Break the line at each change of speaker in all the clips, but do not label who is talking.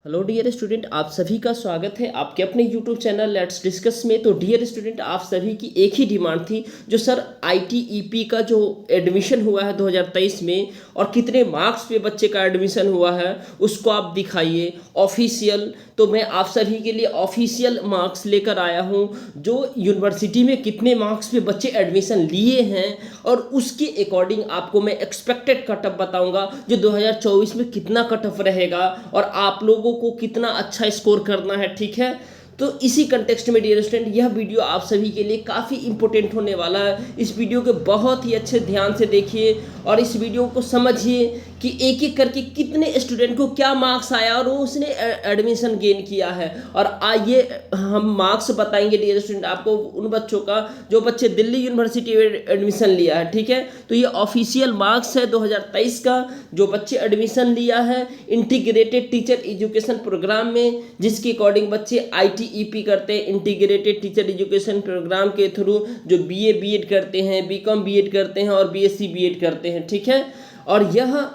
Hello dear student, आप सभी का स्वागत है आपके अपने यूट्यूब चैनल लेट्स डिस्कस में। तो डियर स्टूडेंट, आप सभी की एक ही डिमांड थी जो सर आईटीईपी का जो एडमिशन हुआ है 2023 में और कितने मार्क्स पे बच्चे का एडमिशन हुआ है उसको आप दिखाइए ऑफिशियल। तो मैं आप सभी के लिए ऑफिशियल मार्क्स लेकर आया हूँ जो यूनिवर्सिटी में कितने मार्क्स पे बच्चे एडमिशन लिए हैं और उसके अकॉर्डिंग आपको मैं एक्सपेक्टेड कट ऑफ बताऊंगा जो 2024 में कितना कट ऑफ रहेगा और आप लोगों को कितना अच्छा स्कोर करना है। ठीक है, तो इसी कंटेक्स्ट में डियर स्टूडेंट यह वीडियो आप सभी के लिए काफ़ी इंपॉर्टेंट होने वाला है। इस वीडियो को बहुत ही अच्छे ध्यान से देखिए और इस वीडियो को समझिए कि एक एक करके कितने स्टूडेंट को क्या मार्क्स आया और वो उसने एडमिशन गेन किया है। और आइए हम मार्क्स बताएंगे डियर स्टूडेंट आपको उन बच्चों का जो बच्चे दिल्ली यूनिवर्सिटी में एडमिशन लिया है। ठीक है, तो ये ऑफिशियल मार्क्स है 2023 का जो बच्चे एडमिशन लिया है इंटीग्रेटेड टीचर एजुकेशन प्रोग्राम में, जिसके अकॉर्डिंग बच्चे आईटीईपी करते हैं इंटीग्रेटेड टीचर एजुकेशन प्रोग्राम के थ्रू, जो बीए बीएड करते हैं, बीकॉम बीएड करते हैं और बीएससी बीएड करते हैं। ठीक है, और यह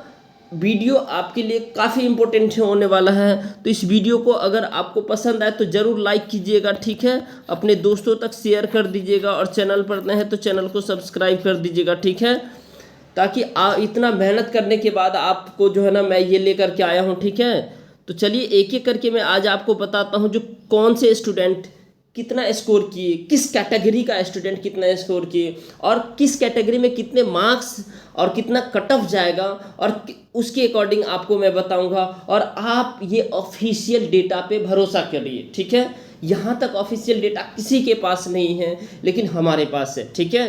वीडियो आपके लिए काफ़ी इंपॉर्टेंट होने वाला है। तो इस वीडियो को अगर आपको पसंद आए तो ज़रूर लाइक कीजिएगा। ठीक है, अपने दोस्तों तक शेयर कर दीजिएगा और चैनल पर नए हैं तो चैनल को सब्सक्राइब कर दीजिएगा। ठीक है, ताकि इतना मेहनत करने के बाद आपको जो है ना मैं ये लेकर के आया हूँ। ठीक है, तो चलिए एक एक करके मैं आज आपको बताता हूँ जो कौन से स्टूडेंट कितना स्कोर किए, किस कैटेगरी का स्टूडेंट कितना स्कोर किए और किस कैटेगरी में कितने मार्क्स और कितना कट ऑफ जाएगा और उसके अकॉर्डिंग आपको मैं बताऊंगा। और आप ये ऑफिशियल डेटा पे भरोसा करिए। ठीक है, यहाँ तक ऑफिशियल डेटा किसी के पास नहीं है लेकिन हमारे पास है। ठीक है,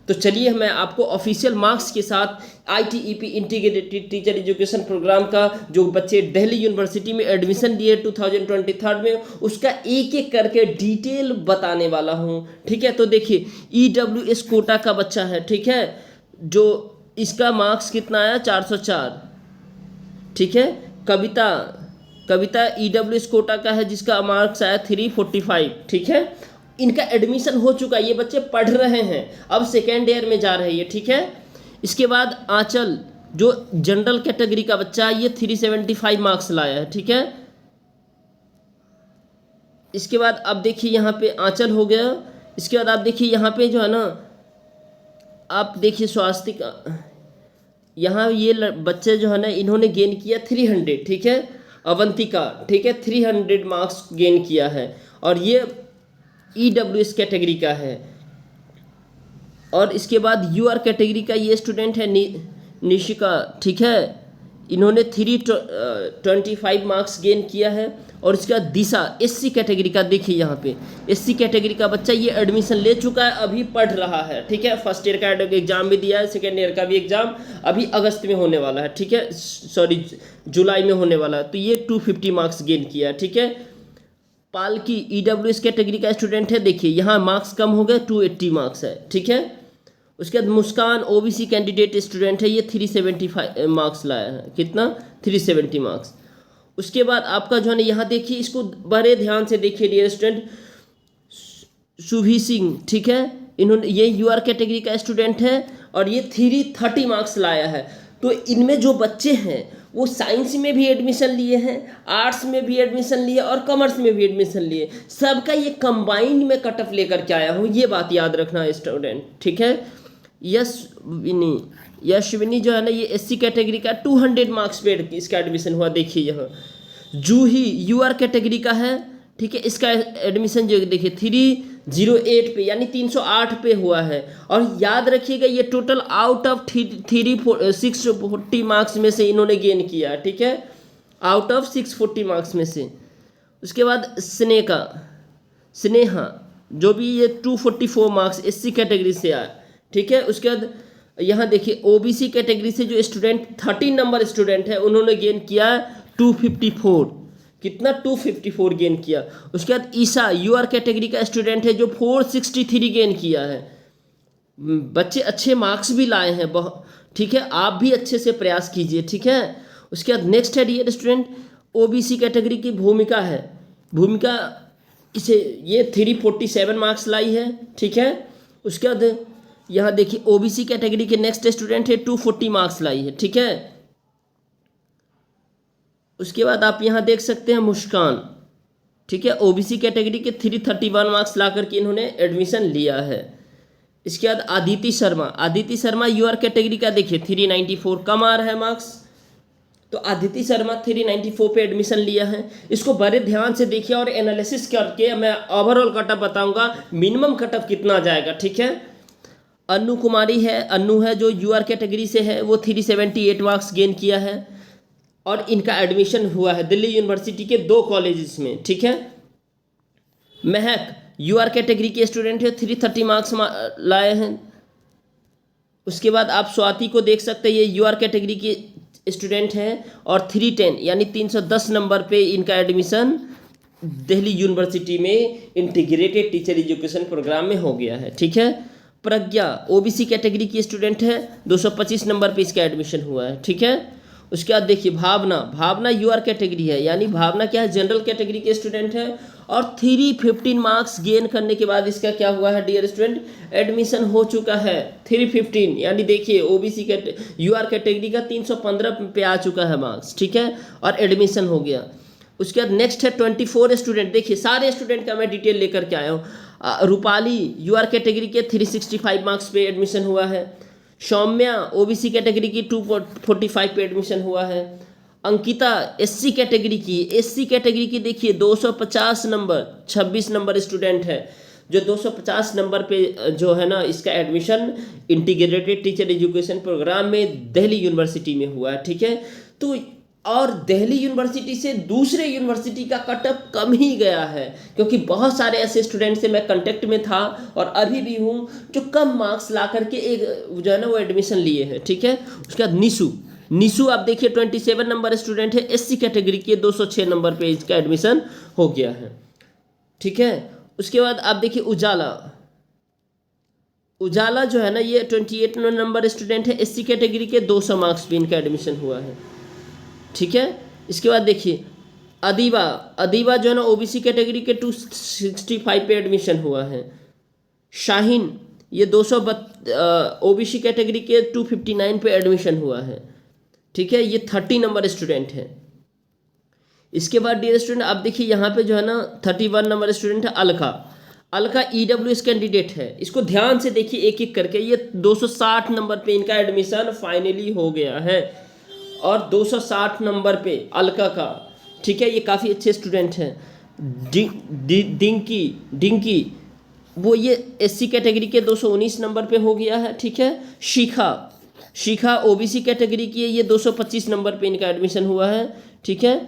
तो चलिए मैं आपको ऑफिशियल मार्क्स के साथ ITEP integrated teacher education programme का जो बच्चे दिल्ली यूनिवर्सिटी में एडमिशन लिए 2023 में उसका एक एक करके डिटेल बताने वाला हूँ। ठीक है, तो देखिए ईडब्ल्यूएस कोटा का बच्चा है। ठीक है, जो इसका मार्क्स कितना आया 404। ठीक है, कविता ईडब्ल्यूएस कोटा का है जिसका मार्क्स आया 345। ठीक है, इनका एडमिशन हो चुका है, ये बच्चे पढ़ रहे हैं, अब सेकेंड ईयर में जा रहे हैं। ठीक है, इसके बाद आंचल जो जनरल कैटेगरी का बच्चा है ये 375 मार्क्स लाया है। ठीक है, इसके बाद अब देखिए यहाँ पे आंचल हो गया। इसके बाद आप देखिए यहाँ पे जो है ना, आप देखिए स्वास्तिक, यहाँ ये बच्चे जो है ना इन्होंने गेन किया 300। ठीक है, अवंतिका, ठीक है 300 मार्क्स गेन किया है और ये ईडब्ल्यूएस कैटेगरी का है। और इसके बाद यूआर कैटेगरी का ये स्टूडेंट है निशिका। ठीक है, इन्होंने 325 मार्क्स गेन किया है। और इसके बाद दिशा एससी कैटेगरी का, देखिए यहाँ पे एससी कैटेगरी का बच्चा ये एडमिशन ले चुका है, अभी पढ़ रहा है। ठीक है, फर्स्ट ईयर का एग्जाम भी दिया है, सेकेंड ईयर का भी एग्जाम अभी अगस्त में होने वाला है। ठीक है, सॉरी जुलाई में होने वाला है। तो ये 250 मार्क्स गेन किया है। ठीक है, पालकी ईडब्ल्यूएस कैटेगरी का स्टूडेंट है, देखिए यहाँ मार्क्स कम हो गए 280 मार्क्स है। ठीक है, उसके बाद मुस्कान ओबीसी कैंडिडेट स्टूडेंट है, ये 375 मार्क्स लाया है। कितना 370 मार्क्स। उसके बाद आपका जो है ना यहाँ देखिए, इसको बड़े ध्यान से देखिए डियर स्टूडेंट, शुभी सिंह। ठीक है, इन्होंने ये यूआर कैटेगरी का स्टूडेंट है और ये 330 मार्क्स लाया है। तो इनमें जो बच्चे हैं वो साइंस में भी एडमिशन लिए हैं, आर्ट्स में भी एडमिशन लिए और कॉमर्स में भी एडमिशन लिए, सबका ये कंबाइंड में कट ऑफ लेकर के आया हूँ, ये बात याद रखना स्टूडेंट। ठीक है, यशविनी जो है ना ये एससी कैटेगरी का 200 मार्क्स पे इसका एडमिशन हुआ। देखिए यहाँ जूही यूआर कैटेगरी का है। ठीक है, इसका एडमिशन जो देखिए 308 पे यानी 308 पे हुआ है। और याद रखिएगा ये टोटल आउट ऑफ 640 मार्क्स में से इन्होंने गेन किया। ठीक है, आउट ऑफ 640 मार्क्स में से। उसके बाद स्नेहा जो भी ये 244 मार्क्स एससी कैटेगरी से आया। ठीक है, उसके बाद यहाँ देखिए ओबीसी कैटेगरी से जो स्टूडेंट 13 नंबर स्टूडेंट है उन्होंने गेन किया 254। कितना 254 गेन किया। उसके बाद ईसा यूआर कैटेगरी का स्टूडेंट है जो 463 गेन किया है। बच्चे अच्छे मार्क्स भी लाए हैं बहुत। ठीक है, आप भी अच्छे से प्रयास कीजिए। ठीक है, उसके बाद नेक्स्ट है डियर स्टूडेंट ओबीसी कैटेगरी की भूमिका है। भूमिका इसे ये 347 मार्क्स लाई है। ठीक है, उसके बाद यहाँ देखिए ओबीसी कैटेगरी के नेक्स्ट स्टूडेंट है 240 मार्क्स लाई है। ठीक है, उसके बाद आप यहाँ देख सकते हैं मुस्कान, ठीक है, ओबीसी कैटेगरी के 331 मार्क्स ला करके इन्होंने एडमिशन लिया है। इसके बाद आदिति शर्मा यूआर कैटेगरी का देखिए 394 कम आ रहा है मार्क्स, तो आदिति शर्मा 394 पे एडमिशन लिया है। इसको बड़े ध्यान से देखिए और एनालिसिस करके मैं ओवरऑल कटअप बताऊंगा मिनिमम कटअप कितना जाएगा, ठीक है। अन्नू है जो यूआर कैटेगरी से है, वो 378 मार्क्स गेन किया है और इनका एडमिशन हुआ है दिल्ली यूनिवर्सिटी के 2 कॉलेजेस में, ठीक है। महक यूआर कैटेगरी के स्टूडेंट है, 330 मार्क्स लाए हैं। उसके बाद आप स्वाति को देख सकते हैं, ये यूआर कैटेगरी के स्टूडेंट हैं और 310 यानी 310 नंबर पे इनका एडमिशन दिल्ली यूनिवर्सिटी में इंटीग्रेटेड टीचर एजुकेशन प्रोग्राम में हो गया है, ठीक है। प्रज्ञा ओबीसी कैटेगरी की स्टूडेंट है, 225 नंबर पे इसका एडमिशन हुआ है, ठीक है। उसके बाद देखिए भावना यूआर कैटेगरी है, यानी भावना क्या है, जनरल कैटेगरी के स्टूडेंट है और 315 मार्क्स गेन करने के बाद इसका क्या हुआ है डियर स्टूडेंट, एडमिशन हो चुका है 315, यानी देखिए ओबीसी यूआर कैटेगरी का 315 पे आ चुका है मार्क्स, ठीक है, और एडमिशन हो गया। उसके बाद नेक्स्ट है 24 स्टूडेंट, देखिए सारे स्टूडेंट का मैं डिटेल लेकर के आया हूँ। रूपाली यूआर कैटेगरी के 365 मार्क्स पे एडमिशन हुआ है। सौम्या ओबीसी कैटेगरी की 245 पे एडमिशन हुआ है। अंकिता एससी कैटेगरी की देखिए 250 नंबर 26 नंबर स्टूडेंट है, जो 250 नंबर पे जो है ना इसका admission integrated teacher education programme में दिल्ली यूनिवर्सिटी में हुआ है, ठीक है। तो और दिल्ली यूनिवर्सिटी से दूसरे यूनिवर्सिटी का कटअप कम ही गया है, क्योंकि बहुत सारे ऐसे स्टूडेंट से मैं कांटेक्ट में था और अभी भी हूँ जो कम मार्क्स ला करके एक जो है ना वो एडमिशन लिए हैं, ठीक है। उसके बाद निशु आप देखिए 27 नंबर स्टूडेंट है, एससी कैटेगरी के 206 नंबर पे इसका एडमिशन हो गया है, ठीक है। उसके बाद आप देखिए उजाला जो है ना ये 28 नंबर स्टूडेंट है, एससी कैटेगरी के 200 मार्क्स पे इनका एडमिशन हुआ है, ठीक है। इसके बाद देखिए अदीबा जो है ना ओबीसी कैटेगरी के 265 पे एडमिशन हुआ है। शाहीन ये 200 ओबीसी कैटेगरी के 259 पे एडमिशन हुआ है, ठीक है, ये 30 नंबर स्टूडेंट है। इसके बाद डियर स्टूडेंट आप देखिए यहाँ पे जो है ना 31 नंबर स्टूडेंट है अलका ईडब्ल्यूएस कैंडिडेट है। इसको ध्यान से देखिए एक एक करके, ये 260 नंबर पे इनका एडमिशन फाइनली हो गया है और 260 नंबर पे अलका का, ठीक है, ये काफ़ी अच्छे स्टूडेंट हैं। डिंकी वो ये एससी कैटेगरी के 219 नंबर पे हो गया है, ठीक है। शिखा ओबीसी कैटेगरी की है, ये 225 नंबर पे इनका एडमिशन हुआ है, ठीक है।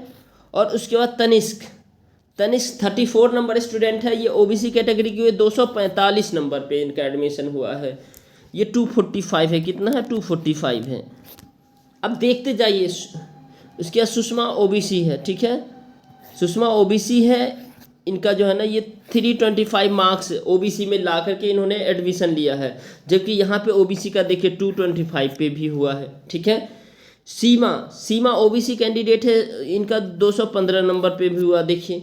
और उसके बाद तनिष्क 34 नंबर स्टूडेंट है, ये ओबीसी कैटेगरी की 245 नंबर पे इनका एडमिशन हुआ है, ये 245 है, कितना है 245 है। अब देखते जाइए। उसके बाद सुषमा ओबीसी है, ठीक है, सुषमा ओबीसी है, इनका जो है ना ये 325 मार्क्स ओबीसी में ला करके इन्होंने एडमिशन लिया है, जबकि यहाँ पे ओबीसी का देखिए 225 पे भी हुआ है, ठीक है। सीमा ओबीसी कैंडिडेट है, इनका 215 नंबर पे भी हुआ, देखिए।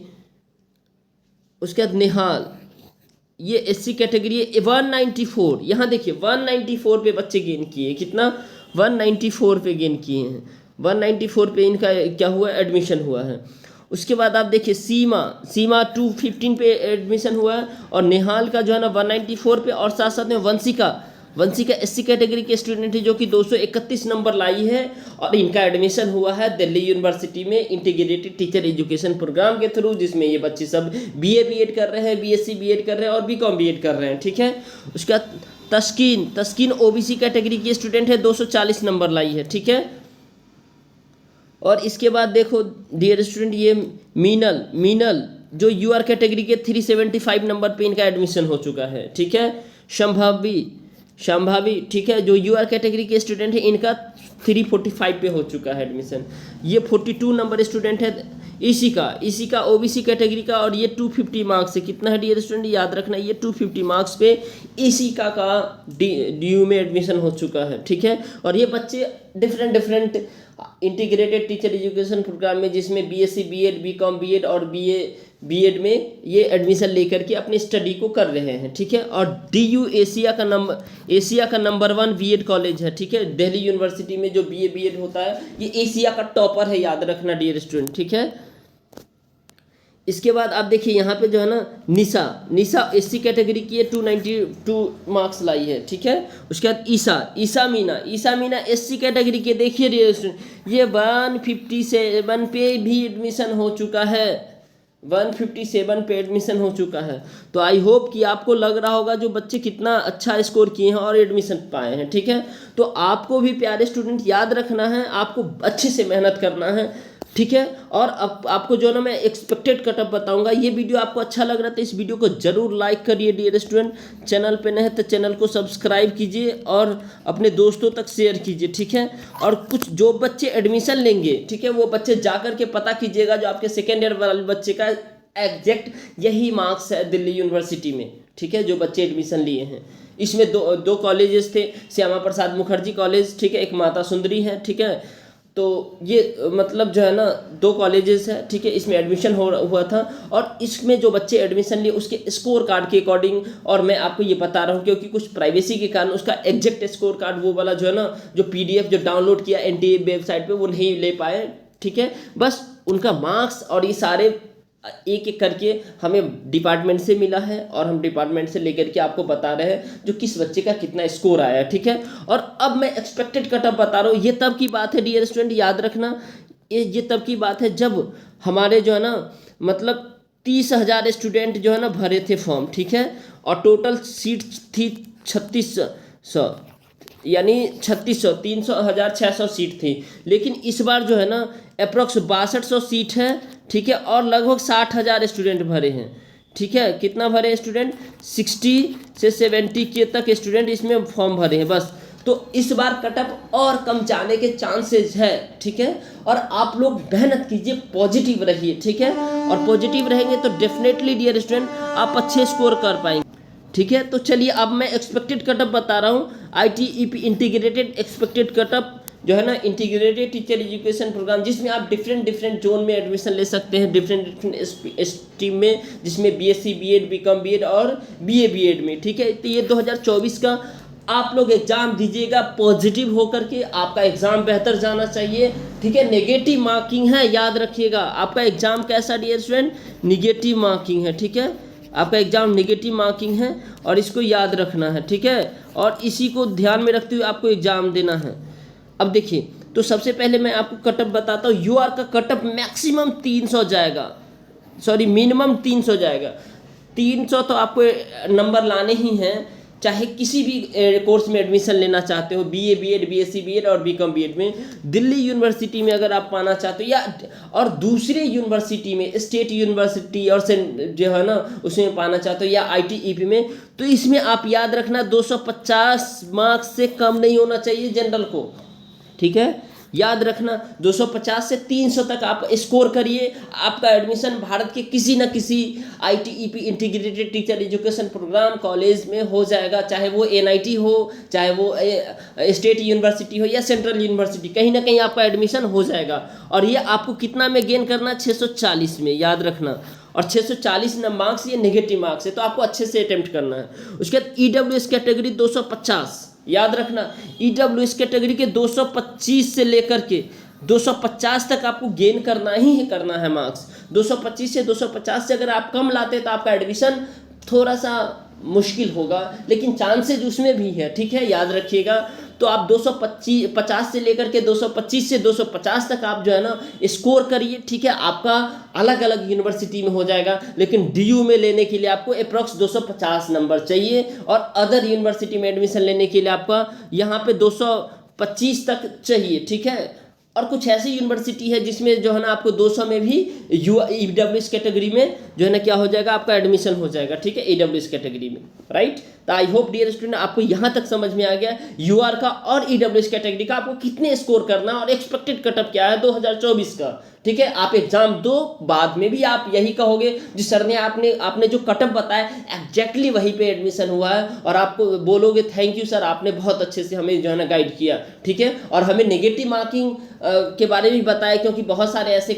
उसके बाद निहाल ये एससी कैटेगरी 194, यहाँ देखिए 194 पे बच्चे गेन किए, कितना 194 पे गेन किए हैं, 194 पे इनका क्या हुआ एडमिशन हुआ है। उसके बाद आप देखिए सीमा 215 पे एडमिशन हुआ है और निहाल का जो है ना 194 पे, और साथ साथ में वंशिका एससी कैटेगरी के स्टूडेंट है जो कि 231 नंबर लाई है और इनका एडमिशन हुआ है दिल्ली यूनिवर्सिटी में इंटीग्रेटेड टीचर एजुकेशन प्रोग्राम के थ्रू, जिसमें ये बच्चे सब बीए बीएड कर रहे हैं, बीएससी बीएड कर रहे हैं और बीकॉम बीएड कर रहे हैं, ठीक है। उसके बाद तस्कीन ओबीसी कैटेगरी की स्टूडेंट है, 240 नंबर लाई है, ठीक है। और इसके बाद देखो डियर स्टूडेंट ये मीनल जो यूआर कैटेगरी के 375 नंबर पे इनका एडमिशन हो चुका है, ठीक है। संभावी ठीक है, जो यूआर कैटेगरी के स्टूडेंट है इनका 345 पे हो चुका है एडमिशन। ये 42 नंबर स्टूडेंट है इसी का ओबीसी कैटेगरी का, और ये 250 मार्क्स है, कितना है डियर स्टूडेंट याद रखना, ये 250 मार्क्स पे इसी का डीयू में एडमिशन हो चुका है, ठीक है। और ये बच्चे different integrated teacher education programme में, जिसमें बीएससी बीएड बीकॉम बीएड और बीए बीएड में ये एडमिशन लेकर के अपनी स्टडी को कर रहे हैं, ठीक है। और डीयू एशिया का नंबर 1 बीएड कॉलेज है, ठीक है। दिल्ली यूनिवर्सिटी में जो बीएड होता है ये एशिया का टॉपर है, याद रखना डियर स्टूडेंट, ठीक है। इसके बाद आप देखिए यहाँ पे जो है ना निशा एससी कैटेगरी की है, 292 मार्क्स लाई है, ठीक है। उसके बाद ईसा मीना एससी कैटेगरी के, देखिए डियर स्टूडेंट ये 157 पे भी एडमिशन हो चुका है, 157 पे एडमिशन हो चुका है। तो आई होप कि आपको लग रहा होगा जो बच्चे कितना अच्छा स्कोर किए हैं और एडमिशन पाए हैं, ठीक है। तो आपको भी प्यारे स्टूडेंट याद रखना है, आपको अच्छे से मेहनत करना है, ठीक है। और अब आपको जो ना मैं एक्सपेक्टेड कटअप बताऊंगा। ये वीडियो आपको अच्छा लग रहा है तो इस वीडियो को जरूर लाइक करिए डियर स्टूडेंट। चैनल पे नए हैं तो चैनल को सब्सक्राइब कीजिए और अपने दोस्तों तक शेयर कीजिए, ठीक है। और कुछ जो बच्चे एडमिशन लेंगे, ठीक है, वो बच्चे जा कर के पता कीजिएगा जो आपके सेकेंड ईयर वाले बच्चे का एग्जैक्ट यही मार्क्स है दिल्ली यूनिवर्सिटी में, ठीक है, जो बच्चे एडमिशन लिए हैं। इसमें दो कॉलेजेस थे, श्यामा प्रसाद मुखर्जी कॉलेज, ठीक है, एक माता सुंदरी है, ठीक है। तो ये मतलब जो है ना 2 कॉलेजेस है, ठीक है, इसमें एडमिशन हुआ था। और इसमें जो बच्चे एडमिशन लिए उसके स्कोर कार्ड के अकॉर्डिंग, और मैं आपको ये बता रहा हूँ क्योंकि कुछ प्राइवेसी के कारण उसका एग्जैक्ट स्कोर कार्ड वो वाला जो है ना, जो पीडीएफ जो डाउनलोड किया एनटीए वेबसाइट पे, वो नहीं ले पाए, ठीक है। बस उनका मार्क्स और ये सारे एक एक करके हमें डिपार्टमेंट से मिला है और हम डिपार्टमेंट से लेकर के आपको बता रहे हैं जो किस बच्चे का कितना स्कोर आया, ठीक है। और अब मैं एक्सपेक्टेड कटअप बता रहा हूँ। ये तब की बात है डियर स्टूडेंट, याद रखना, ये तब की बात है जब हमारे जो है ना मतलब 30,000 स्टूडेंट जो है ना भरे थे फॉर्म, ठीक है। और टोटल सीट थी 3600, यानी 3600 300,600 सीट थी। लेकिन इस बार जो है ना अप्रोक्स 6200 सीट है, ठीक है। और लगभग 60,000 स्टूडेंट भरे हैं, ठीक है। कितना भरे स्टूडेंट? 60 से 70 के तक स्टूडेंट इसमें फॉर्म भरे हैं बस। तो इस बार कटअप और कम जाने के चांसेस है, ठीक है। और आप लोग मेहनत कीजिए, पॉजिटिव रहिए, ठीक है। और पॉजिटिव रहेंगे तो डेफिनेटली डियर स्टूडेंट आप अच्छे स्कोर कर पाएंगे, ठीक है। तो चलिए अब मैं एक्सपेक्टेड कटअप बता रहा हूँ। ITEP इंटीग्रेटेड एक्सपेक्टेड कटअप जो है ना, इंटीग्रेटेड टीचर एजुकेशन प्रोग्राम, जिसमें आप डिफरेंट जोन में एडमिशन ले सकते हैं, डिफरेंट स्ट्रीम में, जिसमें BSc BEd BCom BEd और BA BEd में, ठीक है। तो ये 2024 का आप लोग एग्जाम दीजिएगा पॉजिटिव होकर के, आपका एग्जाम बेहतर जाना चाहिए, ठीक है। नेगेटिव मार्किंग है, याद रखिएगा। आपका एग्जाम कैसा डियर स्टूडेंट? निगेटिव मार्किंग है, ठीक है। आपका एग्जाम नेगेटिव मार्किंग है और इसको याद रखना है, ठीक है। और इसी को ध्यान में रखते हुए आपको एग्जाम देना है। अब देखिए, तो सबसे पहले मैं आपको कटअप बताता हूँ। यूआर का कटअप मैक्सिमम 300 जाएगा, सॉरी मिनिमम 300 जाएगा। 300 तो आपको नंबर लाने ही हैं, चाहे किसी भी कोर्स में एडमिशन लेना चाहते हो, BA BEd BSc BEd और BCom BEd में। दिल्ली यूनिवर्सिटी में अगर आप पाना चाहते हो या और दूसरे यूनिवर्सिटी में, स्टेट यूनिवर्सिटी और जो है ना उसमें पाना चाहते हो, या ITEP में, तो इसमें आप याद रखना 250 मार्क्स से कम नहीं होना चाहिए जनरल को, ठीक है। याद रखना 250 से 300 तक आप स्कोर करिए, आपका एडमिशन भारत के किसी न किसी ITEP integrated teacher education programme college में हो जाएगा, चाहे वो NIT हो, चाहे वो स्टेट यूनिवर्सिटी हो या सेंट्रल यूनिवर्सिटी, कहीं ना कहीं आपका एडमिशन हो जाएगा। और ये आपको कितना में गेन करना? 640 में, याद रखना। और 640 मार्क्स ये नेगेटिव मार्क्स है, तो आपको अच्छे से अटेम्प्ट करना है। उसके बाद EWS कैटेगरी 250, याद रखना। EWS कैटेगरी के 225 से लेकर के 250 तक आपको गेन करना ही करना है मार्क्स। 225 से 250 से अगर आप कम लाते तो आपका एडमिशन थोड़ा सा मुश्किल होगा, लेकिन चांसेज उसमें भी है, ठीक है, याद रखिएगा। तो आप 250 से लेकर के 225 से 250 तक आप जो है ना स्कोर करिए, ठीक है। आपका अलग अलग यूनिवर्सिटी में हो जाएगा, लेकिन DU में लेने के लिए आपको अप्रॉक्स 250 नंबर चाहिए, और अदर यूनिवर्सिटी में एडमिशन लेने के लिए आपका यहाँ पे 225 तक चाहिए, ठीक है। और कुछ ऐसी यूनिवर्सिटी है जिसमें जो है ना आपको 200 में भी EWS कैटेगरी में जो है ना क्या हो जाएगा, आपका एडमिशन हो जाएगा, ठीक है, EWS कैटेगरी में, राइट। तो आई होप डियर स्टूडेंट आपको यहाँ तक समझ में आ गया UR का और EWS कैटेगरी का आपको कितने स्कोर करना और एक्सपेक्टेड कटअप क्या है 2024 का, ठीक है। आप एग्जाम दो, बाद में भी आप यही कहोगे जी सर ने आपने जो कटअप बताया एग्जैक्टली वहीं पे एडमिशन हुआ है, और आपको बोलोगे थैंक यू सर, आपने बहुत अच्छे से हमें जो है ना गाइड किया, ठीक है। और हमें नेगेटिव मार्किंग के बारे में भी बताया, क्योंकि बहुत सारे ऐसे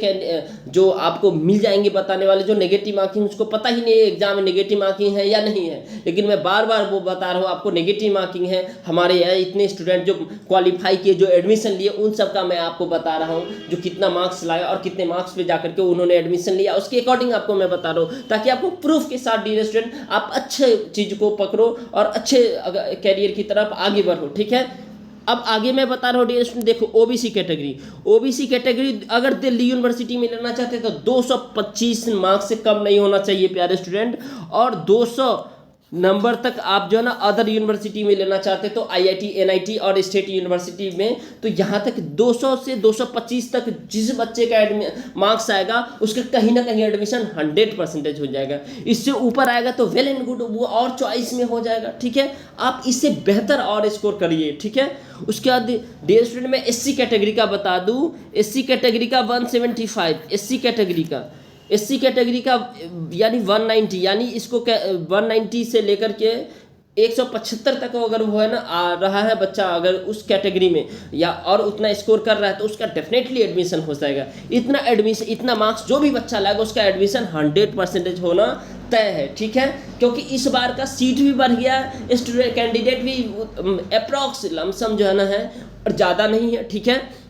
जो आपको मिल जाएंगे बताने वाले जो नेगेटिव मार्किंग, उसको पता ही नहीं है एग्जाम में नेगेटिव मार्किंग है या नहीं है, लेकिन मैं बार बार वो बता रहा हूँ आपको नेगेटिव मार्किंग है। हमारे यहाँ इतने स्टूडेंट जो क्वालिफाई किए, जो एडमिशन लिए, उन सब का मैं आपको बता रहा हूँ, जो कितना मार्क्स लाए और कितने मार्क्स पे जाकर के उन्होंने एडमिशन लिया, उसके अकॉर्डिंग आपको मैं बता रहा हूँ, ताकि आपको प्रूफ के साथ डियर स्टूडेंट आप अच्छे चीज को पकड़ो और अच्छे कैरियर की तरफ आगे बढ़ो, ठीक है। अब आगे मैं बता रहा हूँ डियर स्टूडेंट, देखो ओबीसी कैटेगरी अगर दिल्ली यूनिवर्सिटी में लेना चाहते हैं तो 225 मार्क्स से कम नहीं होना चाहिए प्यारे स्टूडेंट, और 200 नंबर तक आप जो है ना अदर यूनिवर्सिटी में लेना चाहते तो आईआईटी, एनआईटी और स्टेट यूनिवर्सिटी में, तो यहाँ तक 200 से 225 तक जिस बच्चे का मार्क्स आएगा उसका कहीं ना कहीं एडमिशन 100% हो जाएगा। इससे ऊपर आएगा तो वेल एंड गुड, वो और चॉइस में हो जाएगा, ठीक है। आप इससे बेहतर और स्कोर करिए, ठीक है। उसके बाद डियर स्टूडेंट मैं एससी कैटेगरी का बता दूं, एससी कैटेगरी का 175, एससी कैटेगरी का यानी 190, यानी इसको 190 से लेकर के 175 तक अगर वो है ना आ रहा है बच्चा अगर उस कैटेगरी में या और उतना स्कोर कर रहा है तो उसका डेफिनेटली एडमिशन हो जाएगा। इतना मार्क्स जो भी बच्चा लाएगा उसका एडमिशन 100% होना तय है, ठीक है। क्योंकि इस बार का सीट भी बढ़ गया, स्टूडेंट कैंडिडेट भी अप्रॉक्स लमसम जो है ना है और ज़्यादा नहीं है, ठीक है।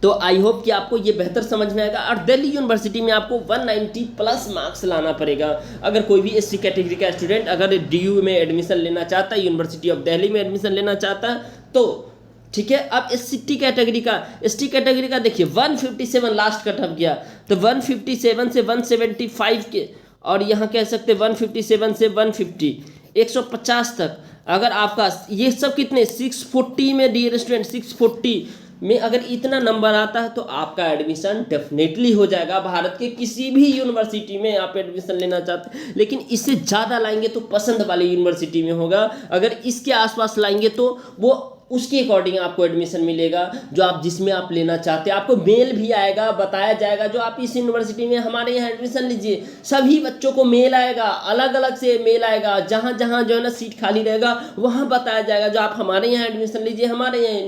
तो आई होप कि आपको ये बेहतर समझ में आएगा। और दिल्ली यूनिवर्सिटी में आपको 190 प्लस मार्क्स लाना पड़ेगा अगर कोई भी एससी कैटेगरी का स्टूडेंट अगर डीयू में एडमिशन लेना चाहता है, यूनिवर्सिटी ऑफ दिल्ली में एडमिशन लेना चाहता है तो, ठीक है। अब एसटी कैटेगरी का देखिए 157 लास्ट कटअप गया, तो 157 से 175 के, और यहाँ कह सकते 157 से 150 150 तक अगर आपका ये सब कितने 640 में डियर स्टूडेंट 640 में अगर इतना नंबर आता है तो आपका एडमिशन डेफिनेटली हो जाएगा। भारत के किसी भी यूनिवर्सिटी में आप एडमिशन लेना चाहते हैं, लेकिन इससे ज़्यादा लाएंगे तो पसंद वाली यूनिवर्सिटी में होगा, अगर इसके आसपास लाएंगे तो वो उसके अकॉर्डिंग आपको एडमिशन मिलेगा जो आप जिसमें आप लेना चाहते हैं। आपको मेल भी आएगा, बताया जाएगा जो आप इस यूनिवर्सिटी में हमारे यहाँ एडमिशन लीजिए, सभी बच्चों को मेल आएगा, अलग अलग से मेल आएगा, जहाँ जहाँ जो है ना सीट खाली रहेगा वहाँ बताया जाएगा जो आप हमारे यहाँ एडमिशन लीजिए, हमारे यहाँ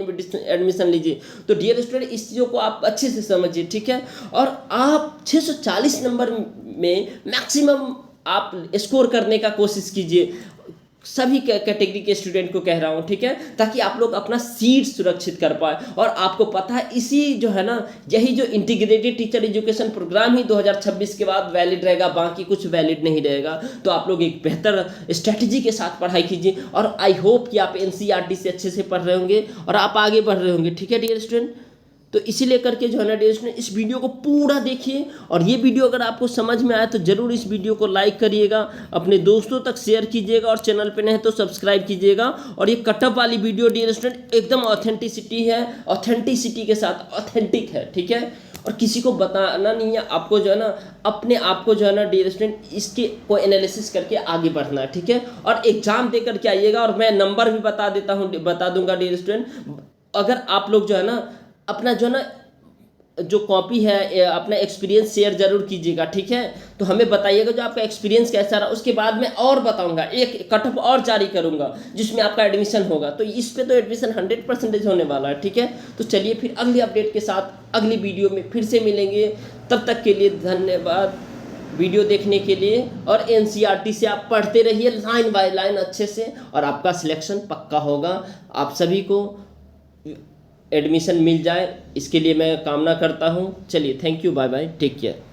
एडमिशन लीजिए। तो डियर स्टूडेंट इस चीज़ों को आप अच्छे से समझिए, ठीक है। और आप 640 नंबर में मैक्सिमम आप स्कोर करने का कोशिश कीजिए, सभी कैटेगरी के स्टूडेंट को कह रहा हूँ, ठीक है, ताकि आप लोग अपना सीट सुरक्षित कर पाए। और आपको पता है इसी जो है ना यही जो इंटीग्रेटेड टीचर एजुकेशन प्रोग्राम ही 2026 के बाद वैलिड रहेगा, बाकी कुछ वैलिड नहीं रहेगा। तो आप लोग एक बेहतर स्ट्रैटेजी के साथ पढ़ाई कीजिए, और आई होप कि आप एनसीईआरटी से अच्छे से पढ़ रहे होंगे और आप आगे बढ़ रहे होंगे, ठीक है डियर स्टूडेंट। तो इसीलिए करके जो है ना डियर स्टूडेंट इस वीडियो को पूरा देखिए, और ये वीडियो अगर आपको समझ में आए तो ज़रूर इस वीडियो को लाइक करिएगा, अपने दोस्तों तक शेयर कीजिएगा, और चैनल पे नहीं तो सब्सक्राइब कीजिएगा। और ये कटअप वाली वीडियो डियर स्टूडेंट एकदम ऑथेंटिसिटी के साथ ऑथेंटिक है, ठीक है। और किसी को बताना नहीं है, आपको जो है ना अपने आप को जो है ना डियर स्टूडेंट इसके को एनालिसिस करके आगे बढ़ना है, ठीक है। और एग्जाम दे करके आइएगा, और मैं नंबर भी बता दूंगा डियर स्टूडेंट। अगर आप लोग जो है ना अपना जो है ना जो कॉपी है अपना एक्सपीरियंस शेयर जरूर कीजिएगा, ठीक है। तो हमें बताइएगा जो आपका एक्सपीरियंस कैसा रहा, उसके बाद मैं और बताऊंगा, एक कटअप और जारी करूंगा जिसमें आपका एडमिशन होगा। तो इस पे तो एडमिशन 100% होने वाला है, ठीक है। तो चलिए फिर अगली अपडेट के साथ अगली वीडियो में फिर से मिलेंगे, तब तक के लिए धन्यवाद वीडियो देखने के लिए। और एनसीईआरटी से आप पढ़ते रहिए लाइन बाय लाइन अच्छे से, और आपका सिलेक्शन पक्का होगा। आप सभी को एडमिशन मिल जाए इसके लिए मैं कामना करता हूँ। चलिए thank you, bye bye, take care.